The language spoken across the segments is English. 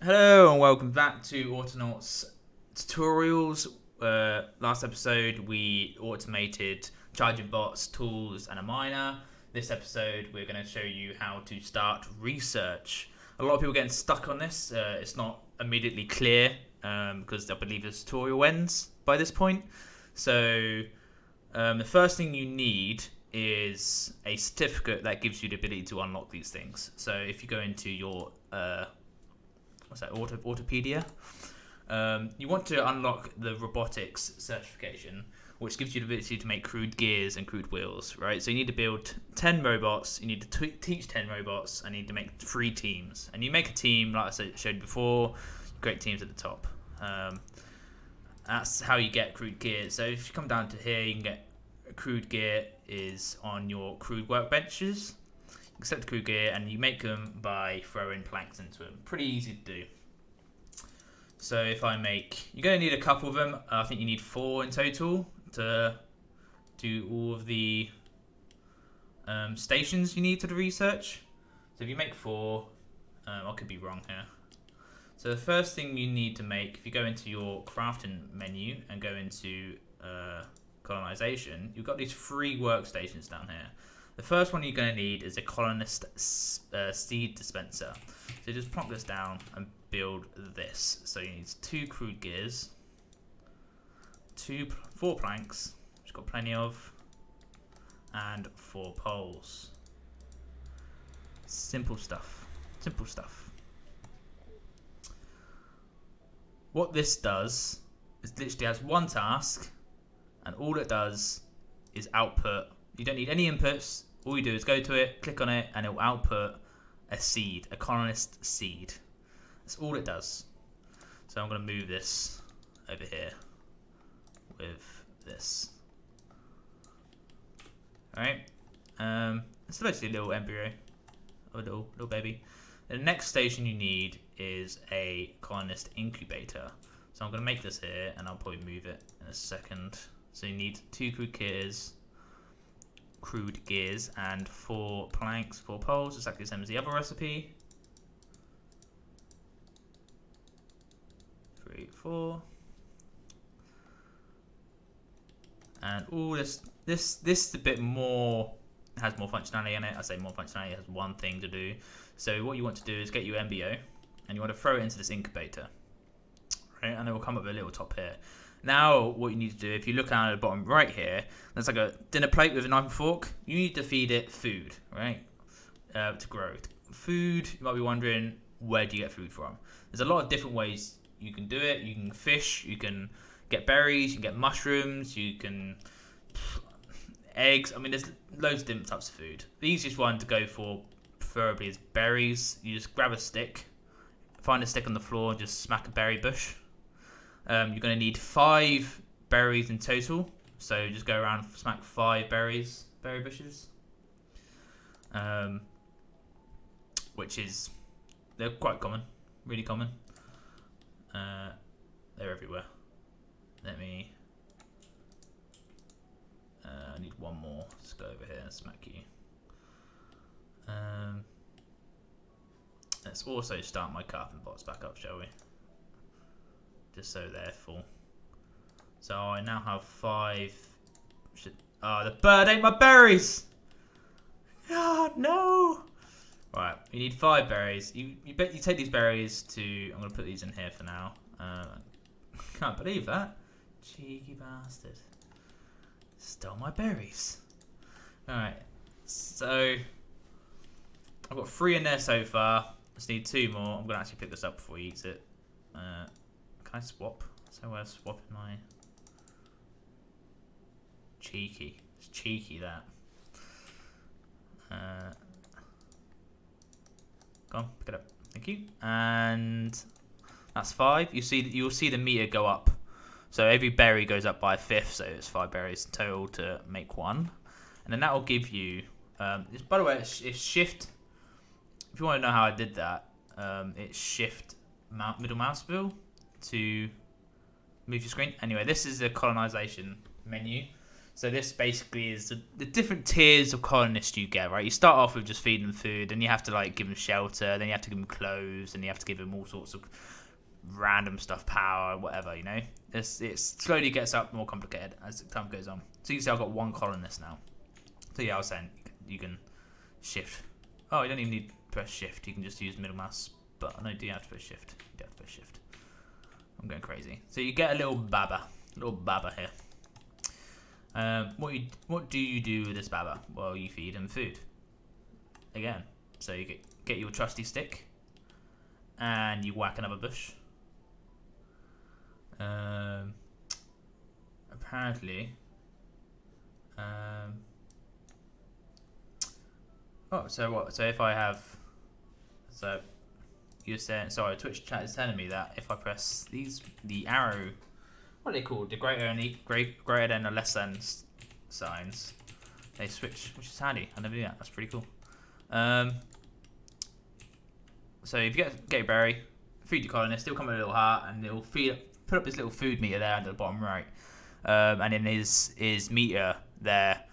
Hello and welcome back to Autonauts tutorials. Last episode we automated charging bots, tools and a miner. This episode we're going to show you how to start research. A lot of people getting stuck on this. It's not immediately clear because I believe the tutorial ends by this point. So the first thing you need is a certificate that gives you the ability to unlock these things. So if you go into your what's that, Autopedia. You want to unlock the robotics certification, which gives you the ability to make crude gears and crude wheels, right? So you need to build 10 robots, you need to teach 10 robots, and you need to make 3 teams. And you make a team, like I showed before, great teams at the top. That's how you get crude gears. So if you come down to here, you can get a crude gear is on your crude workbenches. Accept the crude gear and you make them by throwing planks into them. Pretty easy to do. So if I make, you're going to need a couple of them. I think you need 4 in total to do all of the stations you need to the research. So if you make 4, I could be wrong here. So the first thing you need to make, if you go into your crafting menu and go into colonization, you've got these 3 workstations down here. The first one you're going to need is a colonist seed dispenser. So just plonk this down and build this. So you need 2 crude gears, 4 planks, which you've got plenty of, and 4 poles. Simple stuff. Simple stuff. What this does is literally has one task, and all it does is output. You don't need any inputs. All you do is go to it, click on it, and it will output a seed, a colonist seed. That's all it does. So I'm going to move this over here with this. Alright. It's basically a little embryo of a little baby. The next station you need is a colonist incubator. So I'm going to make this here, and I'll probably move it in a second. So you need 2 crude gears and 4 planks, 4 poles, exactly the same as the other recipe. 3, 4. And all this is a bit more, has more functionality in it. I say more functionality, it has one thing to do. So what you want to do is get your MBO and you want to throw it into this incubator. Right? And it will come up with a little top here. Now, what you need to do, if you look down at the bottom right here, there's like a dinner plate with a knife and fork. You need to feed it food, right? To grow. Food, you might be wondering, where do you get food from? There's a lot of different ways you can do it. You can fish, you can get berries, you can get mushrooms, you can eggs. I mean, there's loads of different types of food. The easiest one to go for, preferably, is berries. You just grab a stick, find a stick on the floor, and just smack a berry bush. You're going to need 5 berries in total. So just go around, smack 5 berry bushes. Which is, they're quite common, really common. They're everywhere. I need one more. Let's go over here and smack you. Let's also start my crafting bots back up, shall we? Just so they're full. So I now have 5. The bird ate my berries! Oh no! Right, you need 5 berries. You take these berries to. I'm gonna put these in here for now. Can't believe that. Cheeky bastard. Stole my berries. Alright. So I've got 3 in there so far. Just need 2 more. I'm gonna actually pick this up before he eats it. Can I swap? So where's swapping my cheeky? It's cheeky that. Go on, pick it up. Thank you. And that's 5. You'll see the meter go up. So every berry goes up by a 5th. So it's 5 berries in total to make 1. And then that will give you. By the way, it's shift. If you want to know how I did that, it's shift middle mouse wheel to move your screen. Anyway, this is the colonization menu. So this basically is the different tiers of colonists you get, right? You start off with just feeding them food, and you have to like give them shelter, then you have to give them clothes, and you have to give them all sorts of random stuff, power, whatever, you know. It slowly gets up more complicated as time goes on. So you can see I've got one colonist now. So yeah, I was saying you can shift. Oh, you don't even need to press shift. You can just use middle mouse. But no, do you have to press shift? You do have to press shift. I'm going crazy. So you get a little baba here. What do you do with this baba? Well, you feed him food. Again, so you get your trusty stick, and you whack another bush. Apparently, oh, so what? So if I have, so you're saying, sorry, Twitch chat is telling me that if I press the arrow, what are they called? The greater than or less than signs, they switch, which is handy. I never knew that. That's pretty cool. So if you get a berry, feed your colonist, he'll come with a little heart, and it'll put up his little food meter there at the bottom right, and then his meter there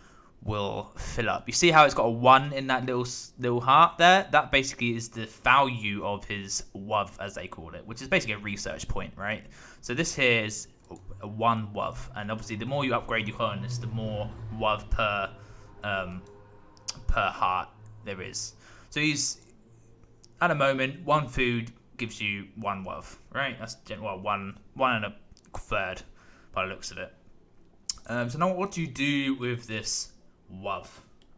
will fill up. You see how it's got a 1 in that little heart there? That basically is the value of his WUV, as they call it, which is basically a research point, right? So this here is a 1 WUV, and obviously the more you upgrade your colonist, the more WUV per heart there is. So he's at the moment 1 food gives you 1 WUV, right? That's one and a third by the looks of it. So now what do you do with this WUV?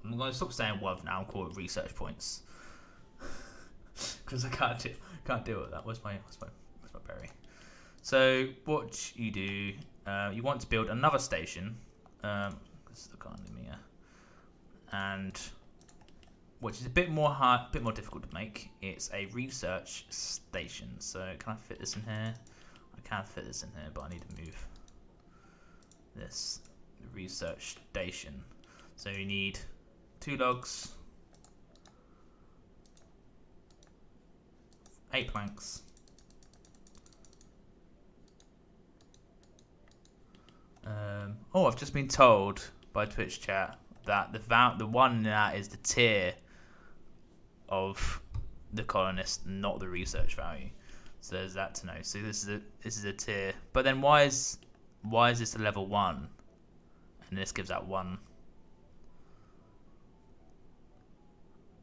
I'm going to stop saying WUV now and call it research points, because I can't deal with that. Where's my berry? So what you do, you want to build another station, and which is a bit more difficult to make. It's a research station. So can I fit this in here? I can fit this in here, but I need to move this research station. So you need 2 logs, 8 planks, oh, I've just been told by Twitch chat that the one in that is the tier of the colonist, not the research value. So there's that to know. So this is a tier. But then why is this a level 1? And this gives out 1.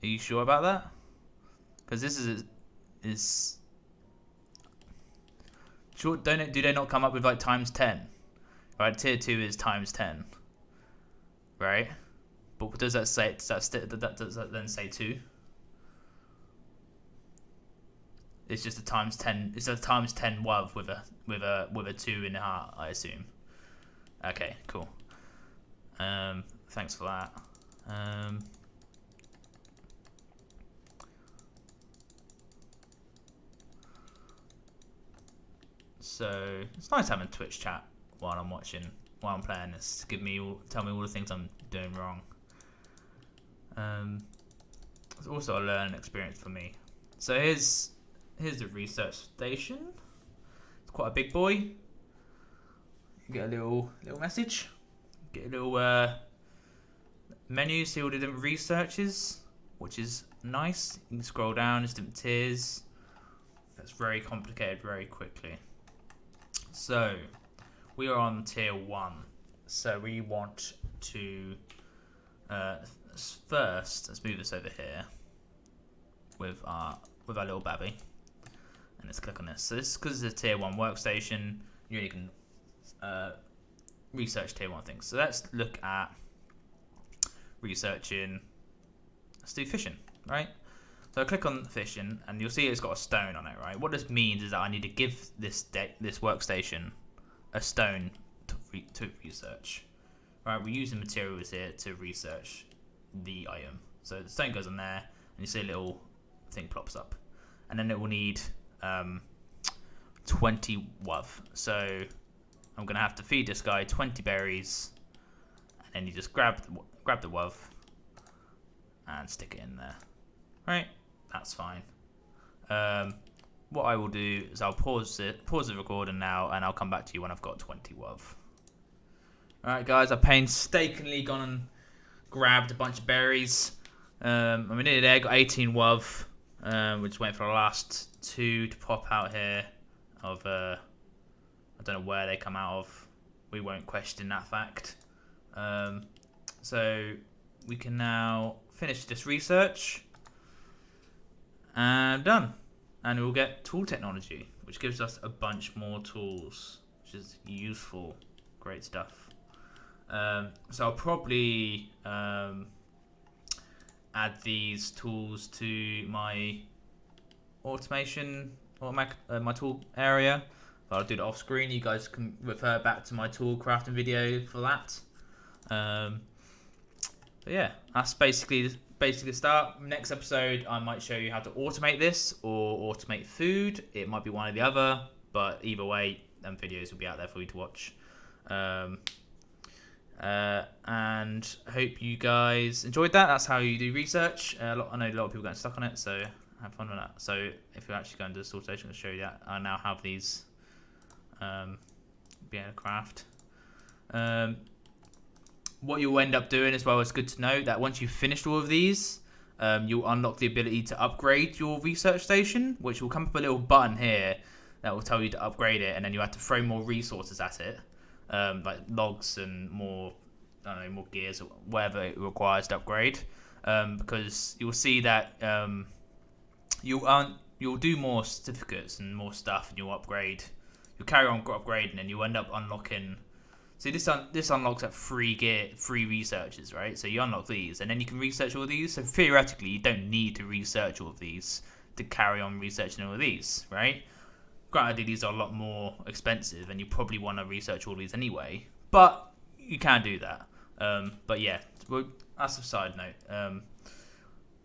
Are you sure about that? Because this is sure. Do they not come up with like times 10? Right, tier 2 is times 10. Right, but what does that say? Does that then say 2? It's just a times 10. It's a times 10 WUV with a 2 in the heart, I assume. Okay, cool. Thanks for that. So it's nice having Twitch chat while I'm playing this. Tell me all the things I'm doing wrong. It's also a learning experience for me. So here's the research station. It's quite a big boy. You get a little message. Get a little menu. See all the different researches, which is nice. You can scroll down. There's different tiers. That's very complicated very quickly. So we are on tier 1. So we want to first, let's move this over here with our little babby, and let's click on this. So this, because it's a tier 1 workstation, you only can research tier 1 things. So let's look at researching. Let's do fishing, right? So I click on fishing, and you'll see it's got a stone on it, right? What this means is that I need to give this workstation a stone to research. Right, we're using materials here to research the item. So the stone goes on there, and you see a little thing plops up, and then it will need 20 WUV. So I'm gonna have to feed this guy 20 berries, and then you just grab the WUV and stick it in there. Right, that's fine. What I will do is I'll pause the recording now, and I'll come back to you when I've got 20 WUV. Alright guys, I painstakingly gone and grabbed a bunch of berries. I mean, nearly there, got 18 WUV. We're just waiting for the last 2 to pop out here. I don't know where they come out of. We won't question that fact. So we can now finish this research. And done. And we'll get tool technology, which gives us a bunch more tools, which is useful. Great stuff. So I'll probably add these tools to my automation or my tool area. But I'll do it off screen. You guys can refer back to my tool crafting video for that. But yeah, that's basically the start. Next episode, I might show you how to automate this or automate food. It might be one or the other, but either way, them videos will be out there for you to watch. And I hope you guys enjoyed that. That's how you do research. I know a lot of people getting stuck on it, so have fun with that. So if you're actually going to do the sortation, I'll show you that. I now have these be able to craft. What you'll end up doing as well, it's good to know that once you've finished all of these, you'll unlock the ability to upgrade your research station, which will come up a little button here that will tell you to upgrade it, and then you have to throw more resources at it. Like logs and more, I don't know, more gears or whatever it requires to upgrade. Because you'll see that you'll do more certificates and more stuff, and you'll upgrade. You'll carry on upgrading, and you end up unlocking. See, this unlocks at free researches, right? So you unlock these, and then you can research all these. So theoretically, you don't need to research all of these to carry on researching all of these, right? Granted, these are a lot more expensive, and you probably want to research all these anyway. But you can do that. But yeah, that's a side note.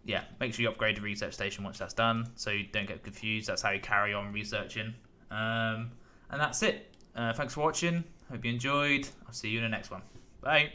Yeah, make sure you upgrade the research station once that's done, so you don't get confused. That's how you carry on researching. And that's it. Thanks for watching. Hope you enjoyed. I'll see you in the next one. Bye.